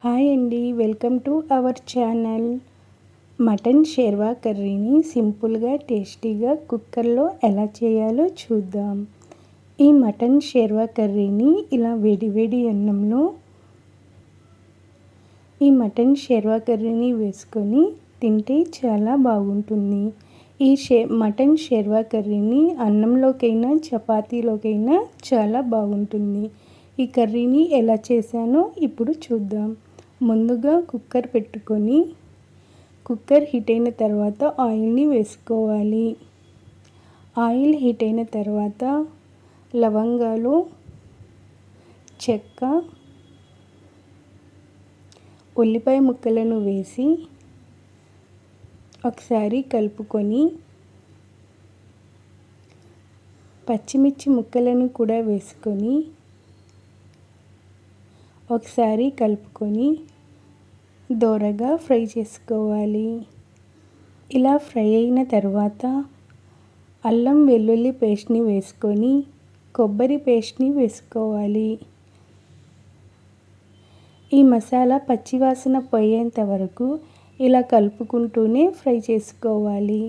Hi అండి, welcome to our channel. Mutton sherwa కర్రీని సింపుల్గా టేస్టీగా కుక్కర్లో ఎలా చేయాలో చూద్దాం. ఈ మటన్ షేర్వా కర్రీని ఇలా వేడివేడి అన్నంలో ఈ మటన్ షేర్వా కర్రీని వేసుకొని తింటే చాలా బాగుంటుంది. ఈ మటన్ షేర్వా కర్రీని అన్నంలోకైనా చపాతీలోకైనా చాలా బాగుంటుంది. ఈ కర్రీని ఎలా చేశానో ఇప్పుడు చూద్దాం. ముందుగా కుక్కర్ పెట్టుకొని కుక్కర్ హీట్ అయిన తర్వాత ఆయిల్ని వేసుకోవాలి. ఆయిల్ హీట్ అయిన తర్వాత లవంగాలు, చెక్క, ఉల్లిపాయ ముక్కలను వేసి ఒకసారి కలుపుకొని పచ్చిమిర్చి ముక్కలను కూడా వేసుకొని ఒకసారి కలుపుకొని దోరగా ఫ్రై చేసుకోవాలి. ఇలా ఫ్రై అయిన తర్వాత అల్లం వెల్లుల్లి పేస్ట్ని వేసుకొని కొబ్బరి పేస్ట్ని వేసుకోవాలి. ఈ మసాలా పచ్చివాసన పోయేంత వరకు ఇలా కలుపుకుంటూనే ఫ్రై చేసుకోవాలి.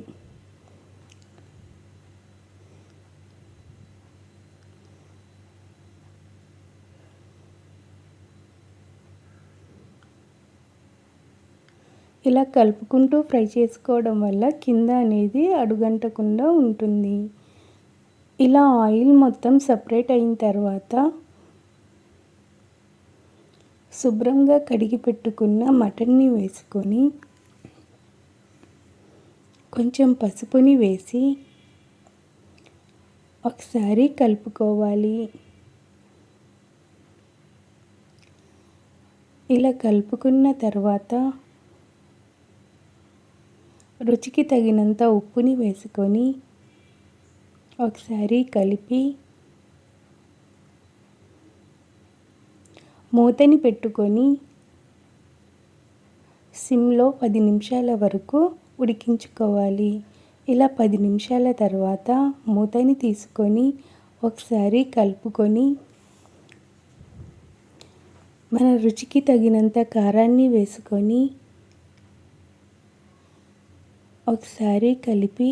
ఇలా కలుపుకుంటూ ఫ్రై చేసుకోవడం వల్ల కింద అనేది అడుగంటకుండా ఉంటుంది. ఇలా ఆయిల్ మొత్తం సపరేట్ అయిన తర్వాత శుభ్రంగా కడిగి పెట్టుకున్న మటన్ని వేసుకొని కొంచెం పసుపుని వేసి ఒకసారి కలుపుకోవాలి. ఇలా కలుపుకున్న తర్వాత రుచికి తగినంత ఉప్పుని వేసుకొని ఒకసారి కలిపి మూతని పెట్టుకొని సిమ్లో 10 నిమిషాల వరకు ఉడికించుకోవాలి. ఇలా 10 నిమిషాల తర్వాత మూతని తీసుకొని ఒకసారి కలుపుకొని మన రుచికి తగినంత కారాన్ని వేసుకొని ఒకసారి కలిపి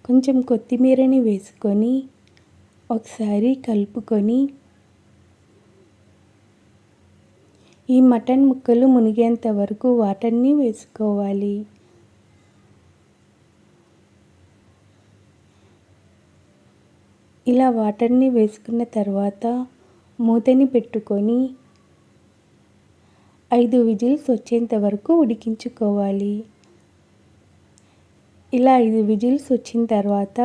కొంచెం కొత్తిమీరని వేసుకొని ఒకసారి కలుపుకొని ఈ మటన్ ముక్కలు మునిగేంత వరకు వాటర్ని వేసుకోవాలి. ఇలా వాటర్ని వేసుకున్న తర్వాత మూతని పెట్టుకొని 5 విజిల్స్ వచ్చేంత వరకు ఉడికించుకోవాలి. ఇలా 5 విజిల్స్ వచ్చిన తర్వాత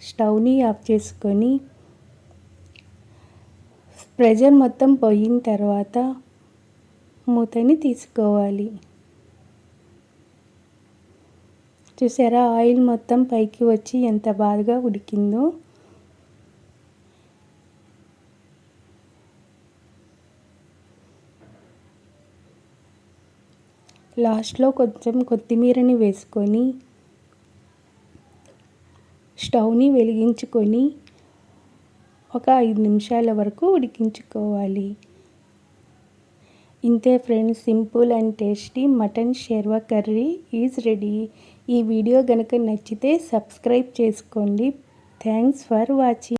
స్టవ్ని ఆఫ్ చేసుకొని ప్రెషర్ మొత్తం పోయిన తర్వాత మూతని తీసుకోవాలి. చూసారా, ఆయిల్ మొత్తం పైకి వచ్చి ఎంత బాగా ఉడికిందో. లాస్ట్లో కొంచెం కొత్తిమీరని వేసుకొని స్టవ్ని వెలిగించుకొని ఒక 5 నిమిషాల వరకు ఉడికించుకోవాలి. ఇంతే friends, simple and tasty mutton sherwa curry is ready. ఈ వీడియో కనుక నచ్చితే సబ్స్క్రైబ్ చేసుకోండి. Thanks for watching.